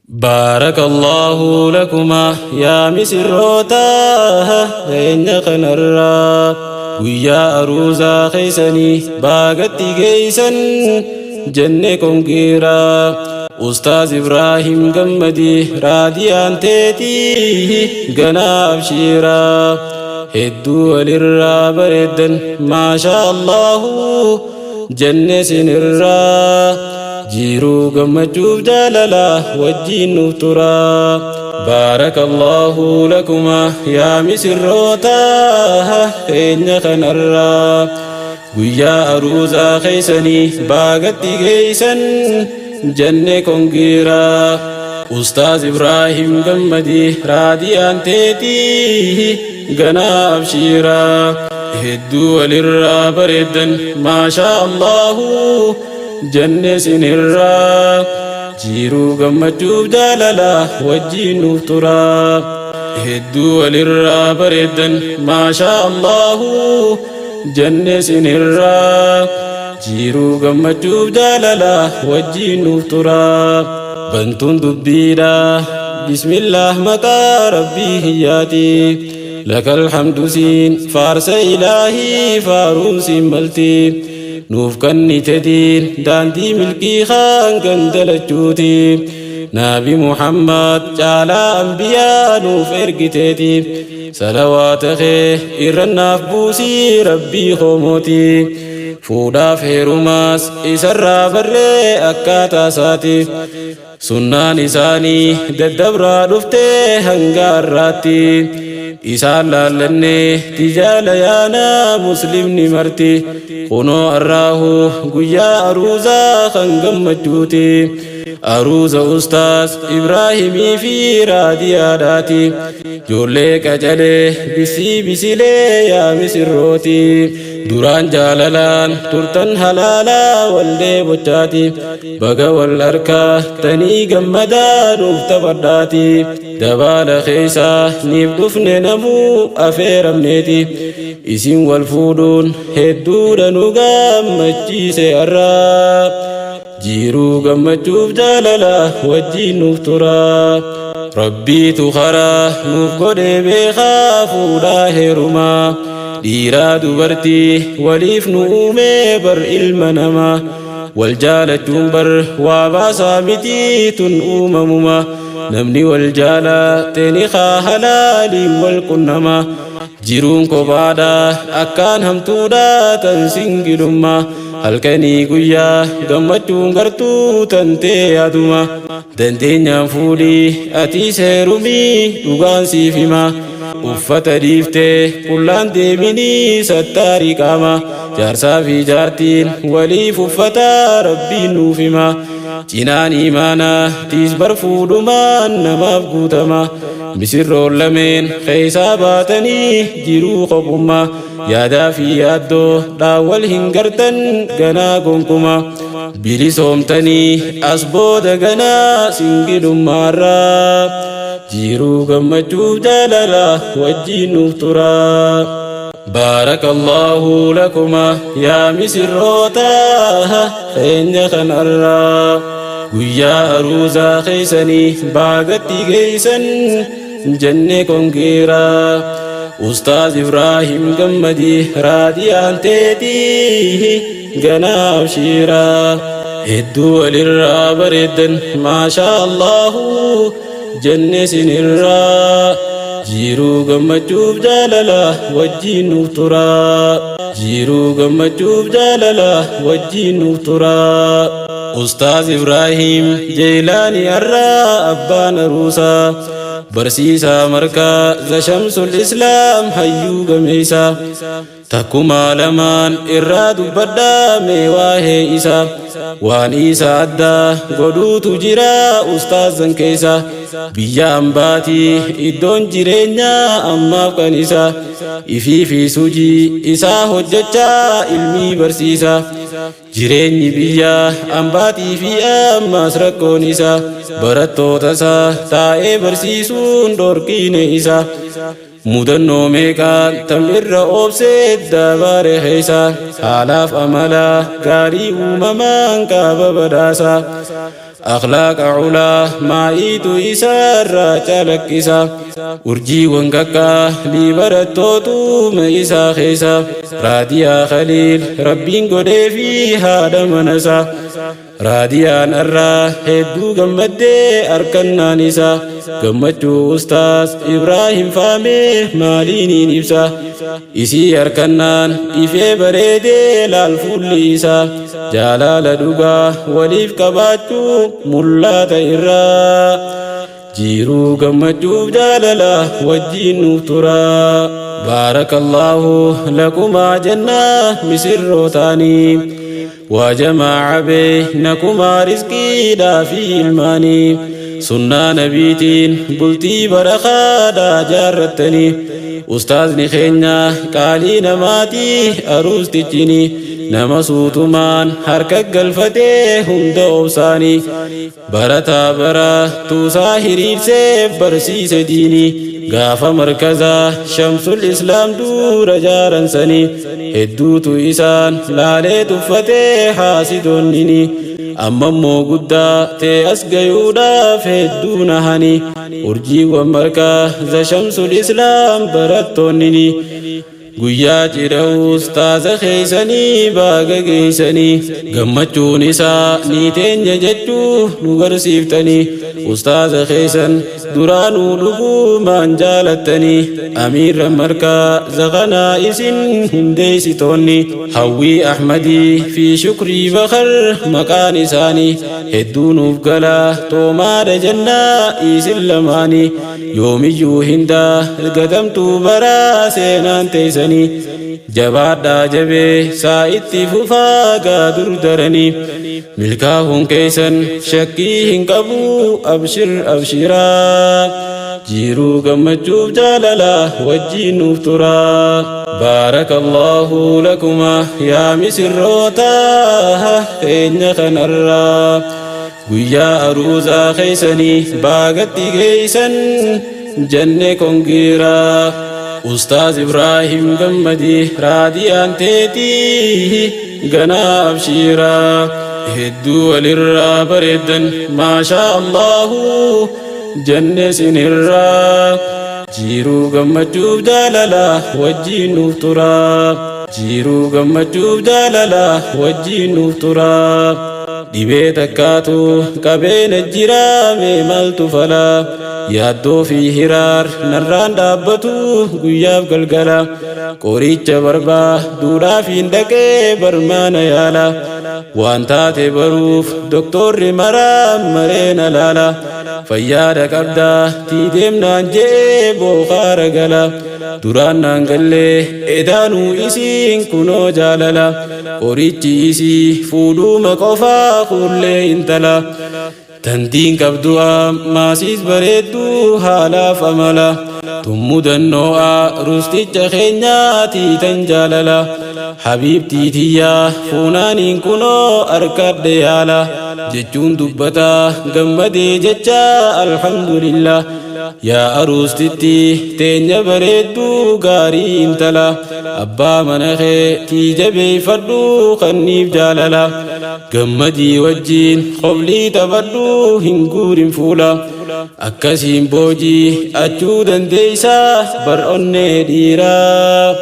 بارك الله لكما يا مسروتا إن خنرا ويا أروزا خيسني باغتي جيسن جنكم كيرا أستاذ إبراهيم قمدي راديان تيتي قناب شيرا هدو للرا بردا ما شاء الله جنة سنرا جيرو قمجوب جاللا وجين نفترا بارك الله لكما يا مسروتا إن خنرا ويا أروزا خيسني باغتي جيسن جنة كونغيرا أستاذ إبراهيم قمدي راديان تيتي قناب شيرا هدو للرا بردا ما شاء الله جنة سنرا جيرو قمجوب جاللا وجين نفترا هدو للرا بردا ما شاء الله جنة سنرا جيرو قمجوب جاللا وجين نفترا بنتون دبيرا بسم الله مكا ربي هياتي لك الحمد سين فارس إلهي فاروس ملتي نوف كني تدين داندي ملكي خان كندلجوتي نبي محمد جعل أنبياء نوف إرقتي صلوات خيه إرناف بوسي ربي خموتي فودا فيروماس إسرى بري أكاتا ساتي سنان إساني ددبرا دفتي هنگار راتي إسان لالني تجال يانا مسلم نمرتي خنو أراه قيا أروزا خنقم مجوتي أروزا أستاذ إبراهيمي في راديا داتي جوليك أجلي بسي بسيلي يا مسروتي duraan jaalalaan turtan halaala wallee bochaati baga wal harkaa tanii gammadaa nuuf taphadhaati dabaala keessaa niif dhufne namuu afeeramneeti isin wal fuudhuun hedduudha nu gammachiise arraa jiiruu gammachuuf jaalala wajjiin nuuf turaa rabbiitu karaa nuuf godhee beekaa fuudhaa heerumaa dhiiraa dubartii waliif nu uume bar ilma namaa wal jaalachuun bar waa baasaa mitii tun uumamuma namni wal jaalateen haa halaaliin wal qunnama jiruun kophaadhaa akkaan hamtuudhaa tan singilummaa halkanii guyyaa gammachuun gartuu tantee yaaduma dandeenyaan fuudhii ati seerumii dhugaan siif himaa uffata dhiiftee qullaan deeminii sattaarii qaama jaarsaa fi jaartiin waliif uffata rabbiin nuuf hima cinaan imaanaa tiis bar fuudhumaan namaaf guutama misirroon lameen keessaa baatanii jiruu qophummaa yaadaa fi yaaddoo dhaawwal hin gartan ganaa gonkuma bilisoomtanii as booda ganaa singilummaarraa جيرو قمجوب جاللا وجين نفترا بارك الله لكما يا مسروتا خين خنرا ويا أروزا خيسني باغتي جيسن جنة كونغيرا أستاذ إبراهيم قمدي راديان تيتي قناب شيرا هدو للرا بردا ما شاء الله جنة سنرا جيرو قمجوب جاللا وجين نفترا جيرو قمجوب جاللا وجين نفترا أستاذ إبراهيم جيلاني الرا أبان روسا برسيسا مركز شمس الإسلام حيو قميسا تكما لمان إرادو بدا ميواه إسا وان إسا أدى قدو تجرى أستاذ كيسا بيا أمباتي إدون جرينيا أما كنسا إفي في سوجي إسا حججا علمي برسيسا جريني بيا أمباتي في أما سرقون إسا براتو تسا تائي برسيسون دوركين إسا mudannoo meeqaan tamirra oobsee dabaare heeysa haalaaf amala gaarii uumamaan qaaba badhaasa أخلاق علا ما إيتو إسار چالكسا urjii wankakka libaratootu isa keessa raadiyaa khaliil rabbiin godhee fi haadha manasa raadiyaan irraa hedduu gammaddee arkannaan isa gammachuu ustaas Ibraahim Faamee maaliiniin ibsa isii arkannaan ifee bareedee laal fuulli isa jaalala dhugaa waliif qabaachuu mul'ata irraa جيرو قمتشوف جاللا وجينو ترى بارك الله لكما جنة مسر تاني وجمع بينكما رزقي دا في الماني سنة نبيتين قلتي برخا دا جارتني أستاذ نخينا قالي نماتي أروس تجيني nama suutumaan harka galfatee hunda obsaanii barataa baratuusaa hiriirsee barsiise diinii gaafa markazaa shamsul islaam dura jaaransanii hedduutu isaan laalee tuffatee haasidoonnini ammammoo guddaa ta'e as gayuudhaaf hedduu nahanii urjiiwwan markaza shamsul islaam barattoonnini guyyaa cidha ustaaza keeysanii baaga geeysanii gammachuun isaa ni teenya jechuu nu garsiiftanii ustaaza keeysan duraanuu dhugumaan jaalattanii amiirra markaza kanaa isin hundeeysitoonni hawwii ahmadii fi shukrii bakar maqaan isaanii hedduu nuuf galaa toomaadha jannaa isin lamaanii yoomiyyuu hindaa gatamtuu baraa seenaan teeysan jabaadha jabee saa'itti fufaa gaadur daranii milkaa'uun keeysan shakkii hin qabu abshir abshiraa jiiruu gammachuuf jaalala wajjiin nuuf turaa baarakallahu lakuma yaa misirroota teenya kanarraa guyyaa aruuzaa keeysanii baagatti geeysan janne kongiraa أستاذ إبراهيم قمدي راديان تيتي قناب شيرا هدو وللرا بردا ما شاء الله جنة سنرا جيرو قمجوب داللا وجين نفترا جيرو قمجوب داللا وجين نفترا dhibee takkaatu qabeena jiraame maltu falaa yaaddoo fi hiraar narraan dhaabbatu guyyaaf galgala qoricha barbaaduudhaaf hin dhaqee barmaana yaala waan taate baruuf doktorri maraa mareena laala fayyaada qabdaa tiideemnaan jee bookaara gala duraan naan gallee edaanuu isiin kunoo jaalala qorichi isii fuudhuma qofaa kullee intala tantiin qabdu'a maasiis bareedduu haalaaf amala tummudannoo'a rusticha keenyaatii tan jaalala habiibtii tiyyaa fuunaaniin kunoo arkadhe yaala jechuun dubbataa gammadee jecha alhamdulillah yaa aruustitti teenya bareedduu gaarii intala abbaa mana kee tii jabeeffadhu kanniif jaalala gammadii wajjiin qoblii taphadhu hin guurin fuula akkasiin boojii achuu dandeeysaa bar onnee dhiiraa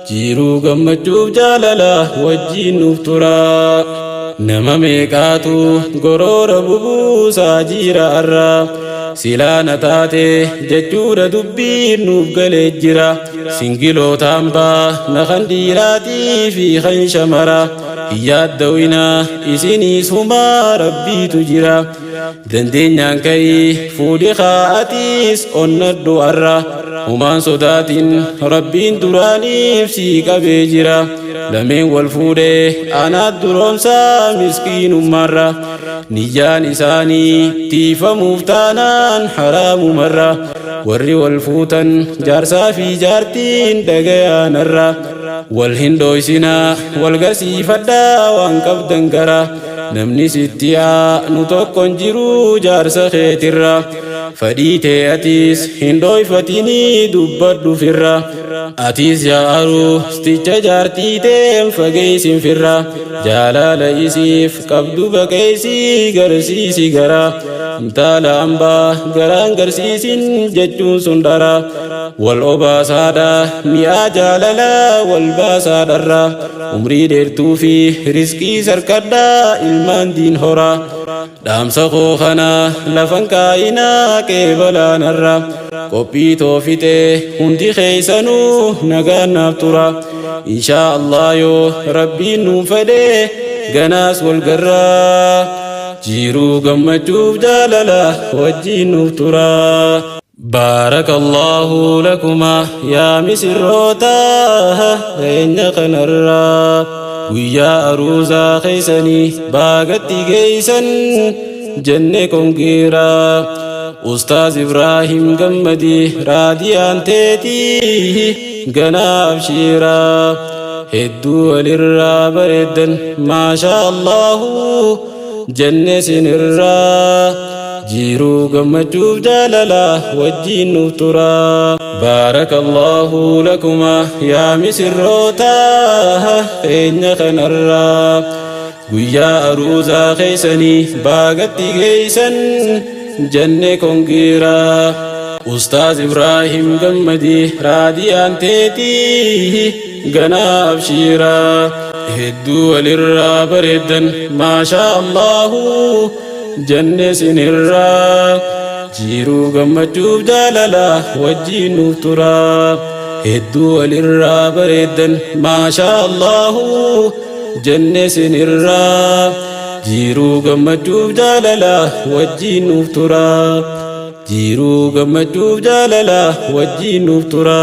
jiiruu gammachuuf jaalala wajjiin nuuf turaa nama meeqaatu goroora bubuusaa jiira arraa silaana taate jechuudha dubbiin nuuf galee jira singilootaan baa na kan dhiiraatii fi kan shamaraa hiyyaaddaawinaa isiniis humaa rabbiitu jira dandeenyaan ka'ii fuudhi kaa'atiis onnadhu arra humaan sodaatiin rabbiin duraaniif sii qabee jira lameen wal fuudhee anaat duroomsaa miskiinummaarra niyyaan isaanii tiifamuuf taanaan haraamumarra warri wal fuutan jaarsaa fi jaartiin dhagayaanarra wal hin dhoysinaa wal garsiifadhaa waan qabdan gara namni sitti aanu tokkon jiru jaarsa keetirra fadhii tee atiis hin dhoyfatinii dubbadhu firra atiis yaa aruusticha jaartii teen fageeysin firra jaalala isiif qabdu baqeeysii garsiisi gara intaala hambaa garaan garsiisin jechuun sun dhara wal obaasaadha mi'aa jaalala wal baasaadharra umrii dheertuu fi riskii sarkadhaa ilmaan diin hora dhaamsa koo kana lafan kaayinaa qeebalaanarra qophii toofitee hundi keeysanuu nagaan naaf tura inshaa Allah yoo rabbiin nuun fedhee ganaas wal garraa jiruu gammachuuf jaalala wajjiin nuuf tura. بارك الله لكما يا مسروتا غين خنرا ويا أروزا خيسني باغتي جيسن جنة كونكيرا أستاذ إبراهيم جمدي راديان تيتي جناب شيرا هدو للرا بردا ما شاء الله جنة سنرا جيرو gammachuuf jaalala wajjiin nuuf tura baarakallahu lakuma yaa misirroota keenya kanarraa guyyaa aruuzaa keeysanii baagatti geeysan janne kongiraa Ustaaz Ibrahim Gammadii raadiyaan teetii ganaaf shiiraa hedduu walirraa bareeddan maashaa Allahu jannee sinirraa jiruu gammachuuf jaalala wajjiin nuuf tura hedduu walirraa bareeddan maashaa Allahu jannee sinirraa jiruu gammachuuf jaalala wajjiin nuuf tura jiruu gammachuuf jaalala wajjiin nuuf tura.